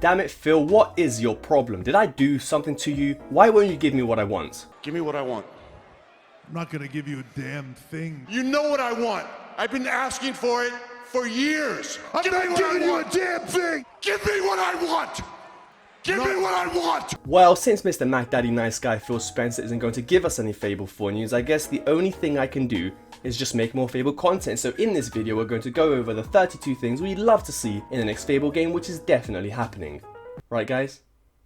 Damn it, Phil, what is your problem? Did I do something to you? Why won't you give me what I want? Give me what I want. I'm not gonna give you a damn thing. You know what I want. I've been asking for it for years. I'm not giving you a damn thing! Give me what I want! Give me what I want! Well, since Mr. Mac Daddy Nice Guy Phil Spencer isn't going to give us any Fable 4 news, I guess the only thing I can do is just make more Fable content. So in this video we're going to go over the 32 things we'd love to see in the next Fable game, which is definitely happening. Right guys?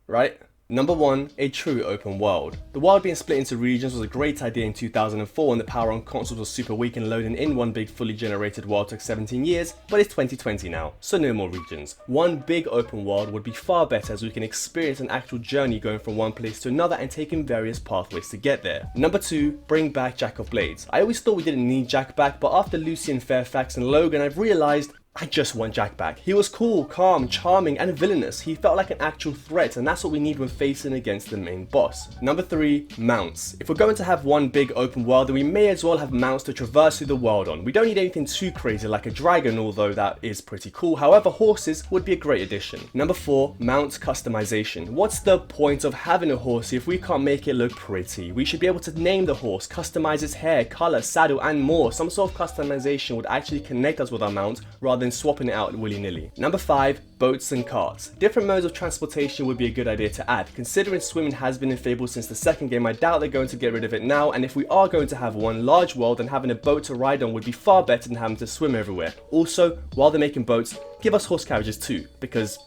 Right? Number 1, a true open world. The world being split into regions was a great idea in 2004 when the power on consoles was super weak and loading in one big fully generated world took 17 years, but it's 2020 now, so no more regions. One big open world would be far better as we can experience an actual journey going from one place to another and taking various pathways to get there. Number 2, bring back Jack of Blades. I always thought we didn't need Jack back, but after Lucien, Fairfax and Logan I've realised I just want Jack back. He was cool, calm, charming and villainous. He felt like an actual threat and that's what we need when facing against the main boss. Number 3, mounts. If we're going to have one big open world then we may as well have mounts to traverse through the world on. We don't need anything too crazy like a dragon, although that is pretty cool. However, horses would be a great addition. Number 4, mount customization. What's the point of having a horse if we can't make it look pretty? We should be able to name the horse, customize its hair, color, saddle and more. Some sort of customization would actually connect us with our mount rather than swapping it out willy-nilly. Number 5, boats and carts. Different modes of transportation would be a good idea to add. Considering swimming has been in Fable since the second game, I doubt they're going to get rid of it now, and if we are going to have one large world, then having a boat to ride on would be far better than having to swim everywhere. Also, while they're making boats, give us horse carriages too, because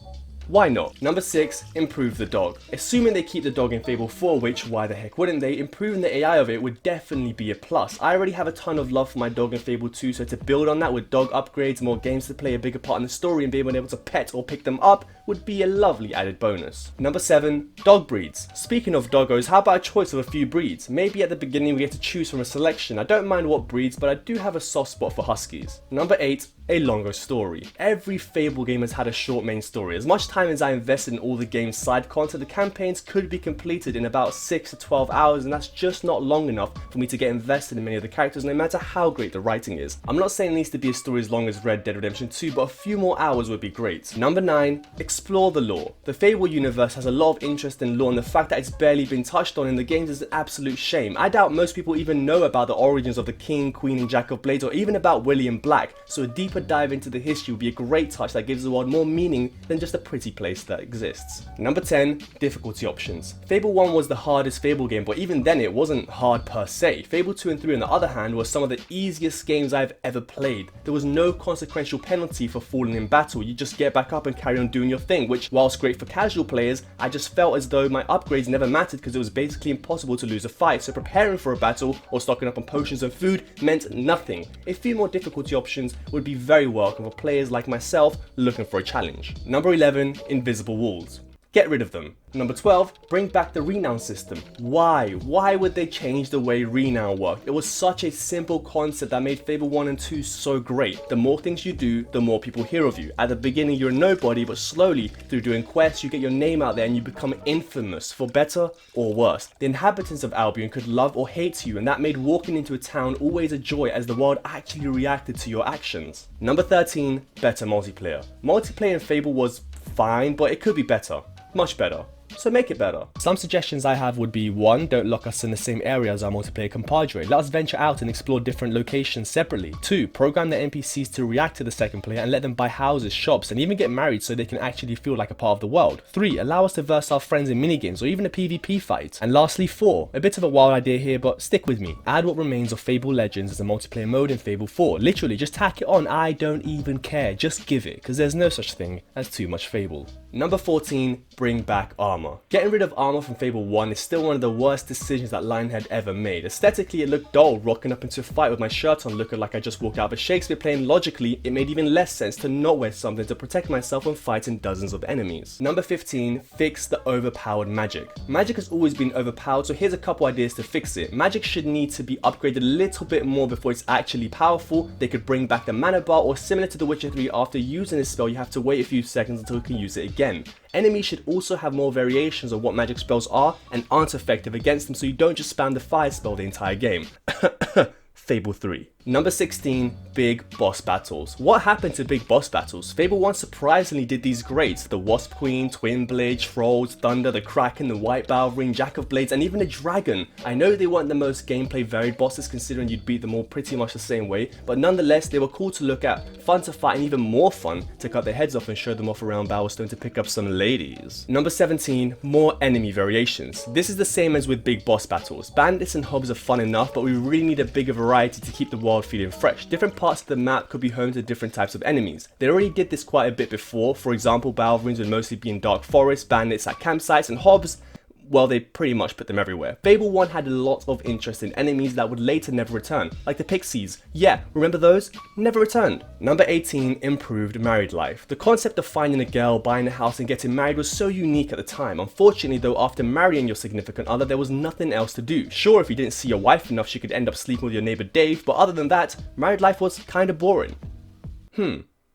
why not? Number 6, improve the dog. Assuming they keep the dog in Fable 4, which why the heck wouldn't they, improving the AI of it would definitely be a plus. I already have a ton of love for my dog in Fable 2, so to build on that with dog upgrades, more games to play a bigger part in the story and being able to pet or pick them up would be a lovely added bonus. Number 7, dog breeds. Speaking of doggos, how about a choice of a few breeds? Maybe at the beginning we get to choose from a selection. I don't mind what breeds, but I do have a soft spot for huskies. Number 8, a longer story. Every Fable game has had a short main story. As much time as I invested in all the game's side content, the campaigns could be completed in about 6 to 12 hours, and that's just not long enough for me to get invested in many of the characters, no matter how great the writing is. I'm not saying it needs to be a story as long as Red Dead Redemption 2, but a few more hours would be great. Number 9, explore the lore. The Fable universe has a lot of interest in lore, and the fact that it's barely been touched on in the games is an absolute shame. I doubt most people even know about the origins of the King, Queen and Jack of Blades, or even about William Black, so a deeper dive into the history would be a great touch that gives the world more meaning than just a pretty place that exists. Number 10, difficulty options. Fable 1 was the hardest Fable game, but even then it wasn't hard per se. Fable 2 and 3 on the other hand were some of the easiest games I've ever played. There was no consequential penalty for falling in battle, you just get back up and carry on doing your thing, which whilst great for casual players, I just felt as though my upgrades never mattered because it was basically impossible to lose a fight, so preparing for a battle or stocking up on potions and food meant nothing. A few more difficulty options would be very welcome for players like myself looking for a challenge. Number 11, invisible walls. Get rid of them. Number 12, bring back the Renown system. Why? Why would they change the way Renown worked? It was such a simple concept that made Fable 1 and 2 so great. The more things you do, the more people hear of you. At the beginning you're nobody, but slowly through doing quests you get your name out there and you become infamous, for better or worse. The inhabitants of Albion could love or hate you, and that made walking into a town always a joy as the world actually reacted to your actions. Number 13, better multiplayer. Multiplayer in Fable was fine, but it could be better. Much better. So make it better. Some suggestions I have would be: 1. Don't lock us in the same area as our multiplayer compadre. Let us venture out and explore different locations separately. 2. Program the NPCs to react to the second player and let them buy houses, shops and even get married so they can actually feel like a part of the world. 3. Allow us to verse our friends in minigames or even a PvP fight. And lastly 4. A bit of a wild idea here, but stick with me. Add what remains of Fable Legends as a multiplayer mode in Fable 4. Literally just tack it on. I don't even care. Just give it, because there's no such thing as too much Fable. Number 14, bring back Armour. Getting rid of Armour from Fable 1 is still one of the worst decisions that Lionhead ever made. Aesthetically it looked dull, rocking up into a fight with my shirt on looking like I just walked out of Shakespeare play, and logically it made even less sense to not wear something to protect myself when fighting dozens of enemies. Number 15, fix the overpowered magic. Magic has always been overpowered, so here's a couple ideas to fix it. Magic should need to be upgraded a little bit more before it's actually powerful. They could bring back the mana bar, or similar to The Witcher 3, after using this spell you have to wait a few seconds until you can use it again. Enemies should also have more variations of what magic spells are and aren't effective against them, so you don't just spam the fire spell the entire game. Fable 3. Number 16, big boss battles. What happened to big boss battles? Fable 1 surprisingly did these great. The Wasp Queen, Twin Blade, Trolls, Thunder, the Kraken, the White Bow Ring, Jack of Blades, and even a Dragon. I know they weren't the most gameplay varied bosses considering you'd beat them all pretty much the same way, but nonetheless they were cool to look at, fun to fight, and even more fun to cut their heads off and show them off around Bowerstone to pick up some ladies. Number 17, more enemy variations. This is the same as with big boss battles. Bandits and hobs are fun enough, but we really need a bigger variety to keep the world feeling fresh. Different parts of the map could be home to different types of enemies. They already did this quite a bit before. For example, battle rooms would mostly be in dark forests, bandits at campsites, and hobs, well, they pretty much put them everywhere. Fable 1 had a lot of interesting enemies that would later never return, like the Pixies. Yeah, remember those? Never returned. Number 18, improved married life. The concept of finding a girl, buying a house, and getting married was so unique at the time. Unfortunately though, after marrying your significant other, there was nothing else to do. Sure, if you didn't see your wife enough, she could end up sleeping with your neighbor Dave, but other than that, married life was kinda boring.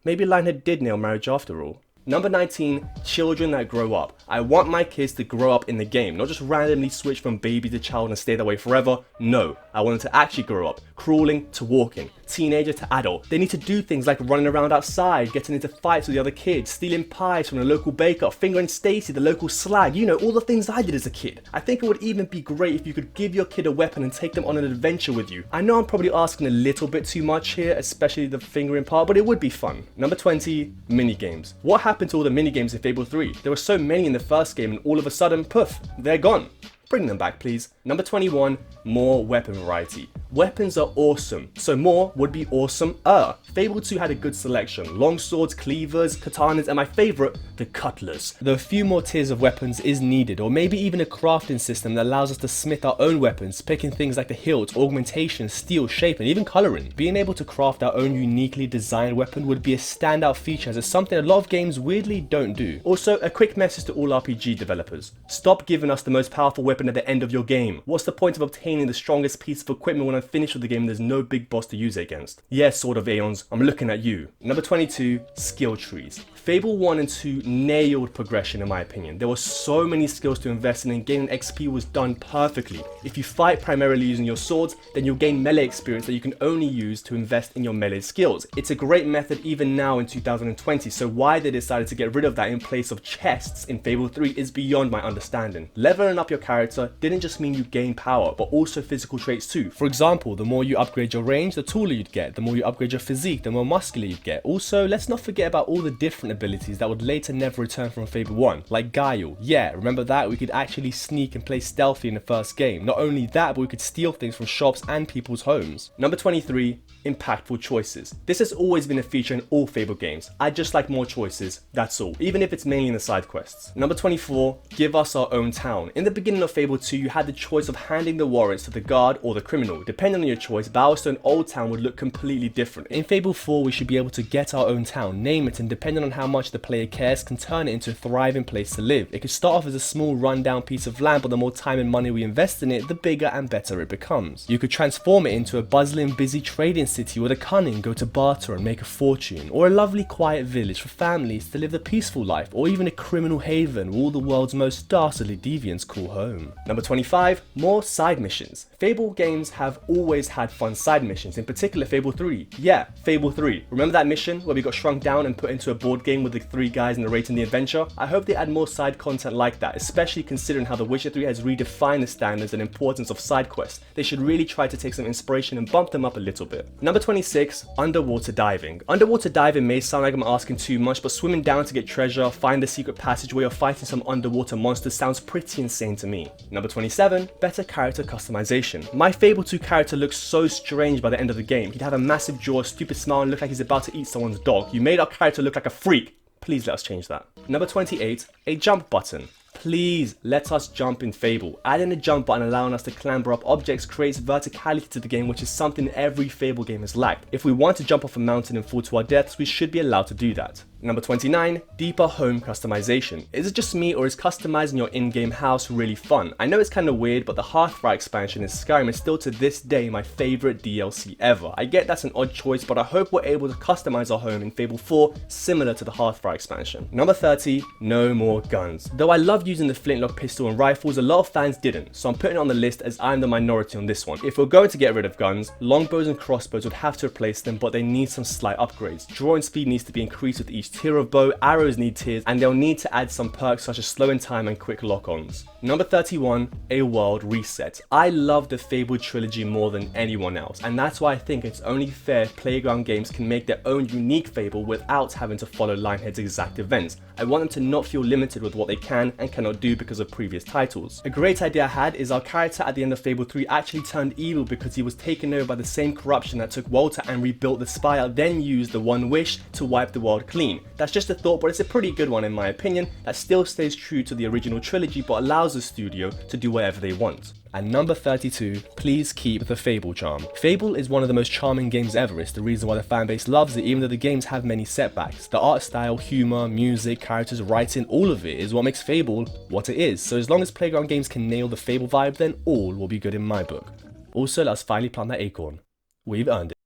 Maybe Lionhead did nail marriage after all. Number 19, children that grow up. I want my kids to grow up in the game, not just randomly switch from baby to child and stay that way forever. No, I want them to actually grow up, crawling to walking, teenager to adult. They need to do things like running around outside, getting into fights with the other kids, stealing pies from the local baker, fingering Stacy, the local slag, you know, all the things I did as a kid. I think it would even be great if you could give your kid a weapon and take them on an adventure with you. I know I'm probably asking a little bit too much here, especially the fingering part, but it would be fun. Number 20, minigames. What happened to all the minigames in Fable 3? There were so many in the first game and all of a sudden, poof, they're gone. Bring them back, please. Number 21, more weapon variety. Weapons are awesome, so more would be awesome-er. Fable 2 had a good selection. Long swords, cleavers, katanas, and my favourite, the cutlass. Though a few more tiers of weapons is needed, or maybe even a crafting system that allows us to smith our own weapons, picking things like the hilt, augmentation, steel, shape, and even colouring. Being able to craft our own uniquely designed weapon would be a standout feature, as it's something a lot of games weirdly don't do. Also, a quick message to all RPG developers. Stop giving us the most powerful weapon at the end of your game. What's the point of obtaining the strongest piece of equipment when I'm finished with the game and there's no big boss to use it against? Yeah, Sword of Aeons, I'm looking at you. Number 22, skill trees. Fable 1 and 2 nailed progression in my opinion. There were so many skills to invest in and gaining XP was done perfectly. If you fight primarily using your swords, then you'll gain melee experience that you can only use to invest in your melee skills. It's a great method even now in 2020, so why they decided to get rid of that in place of chests in Fable 3 is beyond my understanding. Leveling up your character didn't just mean you gain power, but also physical traits too. For example, the more you upgrade your range, the taller you'd get. The more you upgrade your physique, the more muscular you'd get. Also, let's not forget about all the different abilities that would later never return from Fable 1, like Guile. Yeah, remember that? We could actually sneak and play stealthy in the first game. Not only that, but we could steal things from shops and people's homes. Number 23, impactful choices. This has always been a feature in all Fable games. I just like more choices, that's all, even if it's mainly in the side quests. Number 24, give us our own town. In the beginning of Fable 2, you had the choice of handing the warrants to the guard or the criminal. Depending on your choice, Bowerstone Old Town would look completely different. In Fable 4, we should be able to get our own town, name it, and depending on how much the player cares, can turn it into a thriving place to live. It could start off as a small rundown piece of land, but the more time and money we invest in it, the bigger and better it becomes. You could transform it into a bustling, busy trading city where the cunning go to barter and make a fortune, or a lovely quiet village for families to live the peaceful life, or even a criminal haven where all the world's most dastardly deviants call home. Number 25, more side missions. Fable games have always had fun side missions, in particular Fable 3. Yeah, Fable 3. Remember that mission where we got shrunk down and put into a board game with the three guys narrating the adventure? I hope they add more side content like that, especially considering how The Witcher 3 has redefined the standards and importance of side quests. They should really try to take some inspiration and bump them up a little bit. Number 26, underwater diving. Underwater diving may sound like I'm asking too much, but swimming down to get treasure, find a secret passageway, or fighting some underwater monsters sounds pretty insane to me. Number 27, better character customization. My Fable 2 character looks so strange by the end of the game. He'd have a massive jaw, a stupid smile, and look like he's about to eat someone's dog. You made our character look like a freak. Please let us change that. Number 28, a jump button. Please let us jump in Fable. Adding a jump button allowing us to clamber up objects creates verticality to the game, which is something every Fable game has lacked. If we want to jump off a mountain and fall to our deaths, we should be allowed to do that. Number 29, deeper home customization. Is it just me or is customizing your in-game house really fun? I know it's kind of weird, but the Hearthfire expansion in Skyrim is still to this day my favorite DLC ever. I get that's an odd choice, but I hope we're able to customize our home in Fable 4 similar to the Hearthfire expansion. Number 30, no more guns. Though I love using the flintlock pistol and rifles, a lot of fans didn't, so I'm putting it on the list as I'm the minority on this one. If we're going to get rid of guns, longbows and crossbows would have to replace them, but they need some slight upgrades. Drawing speed needs to be increased with each tier of bow, arrows need tiers, and they'll need to add some perks such as slow in time and quick lock-ons. Number 31, a world reset. I love the Fable trilogy more than anyone else, and that's why I think it's only fair Playground Games can make their own unique Fable without having to follow Lionhead's exact events. I want them to not feel limited with what they can and cannot do because of previous titles. A great idea I had is our character at the end of Fable 3 actually turned evil because he was taken over by the same corruption that took Walter and rebuilt the Spire, then used the One Wish to wipe the world clean. That's just a thought, but it's a pretty good one in my opinion that still stays true to the original trilogy but allows the studio to do whatever they want. And number 32, please keep the Fable charm. Fable is one of the most charming games ever. It's the reason why the fanbase loves it, even though the games have many setbacks. The art style, humor, music, characters, writing, all of it is what makes Fable what it is. So as long as Playground Games can nail the Fable vibe, then all will be good in my book. Also, let's finally plant that acorn. We've earned it.